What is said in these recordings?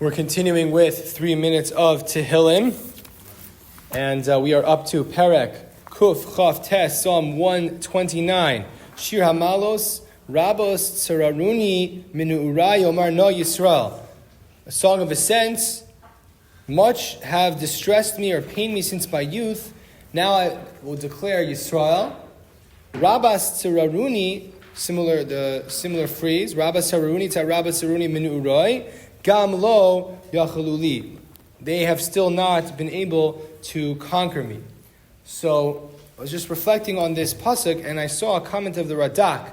We're continuing with 3 minutes of Tehillim, and we are up to Perek, Kuf, Chaf, Tes, Psalm 129. Shir Hamalos, Rabos, Tsararuni, Minu Urai, Omar No Yisrael. A song of ascents. Much have distressed me or pained me since my youth. Now I will declare Yisrael. Rabas Tsararuni, similar phrase. Rabas Tsararuni, Ta Rabas Tsararuni, Minu Urai. Gam lo yachaluli. They have still not been able to conquer me. So I was just reflecting on this pasuk, and I saw a comment of the Radak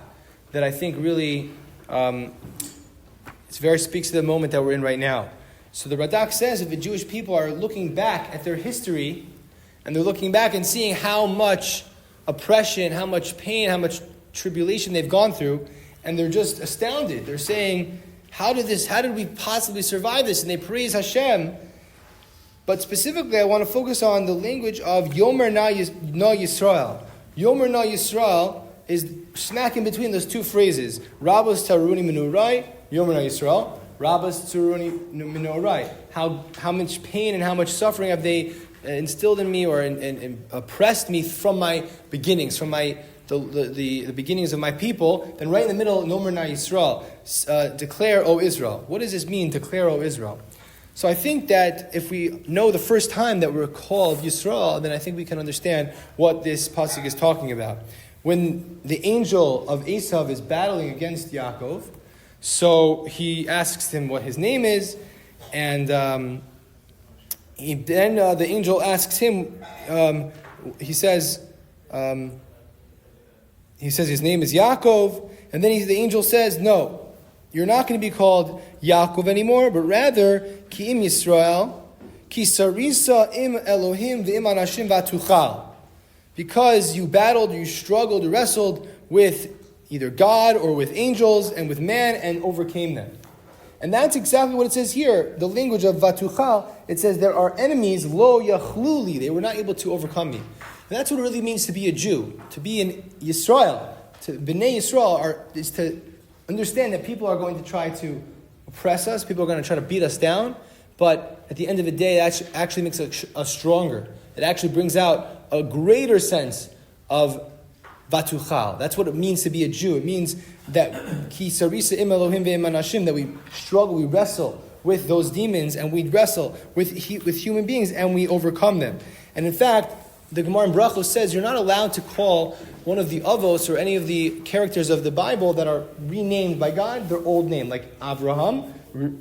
that I think really speaks to the moment that we're in right now. So the Radak says if the Jewish people are looking back at their history, and they're looking back and seeing how much oppression, how much pain, how much tribulation they've gone through, and they're just astounded. They're saying, how did we possibly survive this? And they praise Hashem. But specifically, I want to focus on the language of Yomer Na Yisrael. Yomer Na Yisrael is smack in between those two phrases. Rabos Taruni Menurai, Yomer Na Yisrael. Rabos Taruni Menurai. How much pain and how much suffering have they instilled in me or oppressed me from my beginnings, from the beginnings of my people. Then right in the middle, Yomer Na Yisrael, declare, O Israel. What does this mean, declare, O Israel? So I think that if we know the first time that we're called Yisrael, then I think we can understand what this pasuk is talking about. When the angel of Esav is battling against Yaakov, so he asks him what his name is, and then the angel asks him, he says his name is Yaakov, and then the angel says, no, you're not going to be called Yaakov anymore, but rather, Ki im Yisrael, Ki sarisa im Elohim v'im anashim v'atuchal. Because you battled, you struggled, you wrestled with either God or with angels and with man and overcame them. And that's exactly what it says here. The language of v'atuchal, it says there are enemies, lo yachluli, they were not able to overcome me. And that's what it really means to be a Jew, to be in Yisrael, to B'nai Yisrael, is to understand that people are going to try to oppress us, people are going to try to beat us down, but at the end of the day, that actually makes us stronger. It actually brings out a greater sense of vatuchal. That's what it means to be a Jew. It means that ki sarisa im Elohim ve'im anashim, that we struggle, we wrestle with those demons, and we wrestle with human beings, and we overcome them. And in fact, the Gemara in Brachos says you're not allowed to call one of the avos or any of the characters of the Bible that are renamed by God their old name, like Avraham,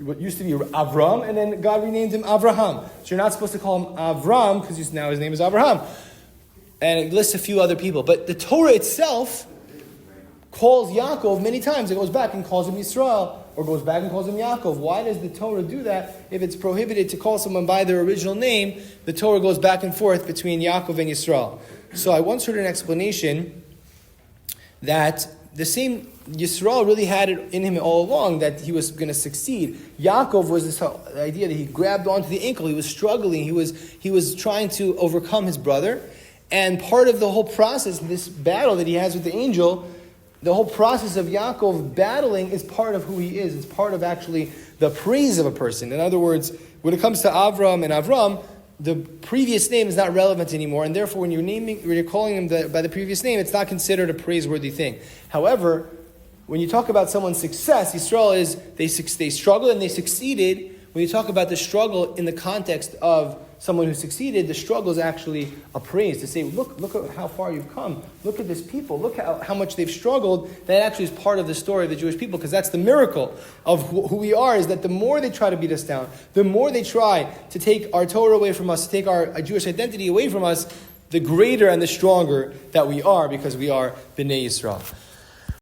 what used to be Avram, and then God renamed him Avraham. So you're not supposed to call him Avram because now his name is Avraham. And it lists a few other people. But the Torah itself calls Yaakov many times. It goes back and calls him Yisrael, or goes back and calls him Yaakov. Why does the Torah do that? If it's prohibited to call someone by their original name, the Torah goes back and forth between Yaakov and Yisrael. So I once heard an explanation that the same Yisrael really had it in him all along that he was going to succeed. Yaakov was this idea that he grabbed onto the ankle. He was struggling. He was trying to overcome his brother. And part of the whole process, this battle that he has with the angel, the whole process of Yaakov battling is part of who he is. It's part of actually the praise of a person. In other words, when it comes to Avram and Avram, the previous name is not relevant anymore, and therefore when you're calling him by the previous name, it's not considered a praiseworthy thing. However, when you talk about someone's success, Yisrael is they struggled and they succeeded. When you talk about the struggle in the context of someone who succeeded, the struggle is actually a praise. To say, look at how far you've come. Look at this people. Look how much they've struggled. That actually is part of the story of the Jewish people, because that's the miracle of who we are, is that the more they try to beat us down, the more they try to take our Torah away from us, to take our Jewish identity away from us, the greater and the stronger that we are, because we are B'nai Yisrael.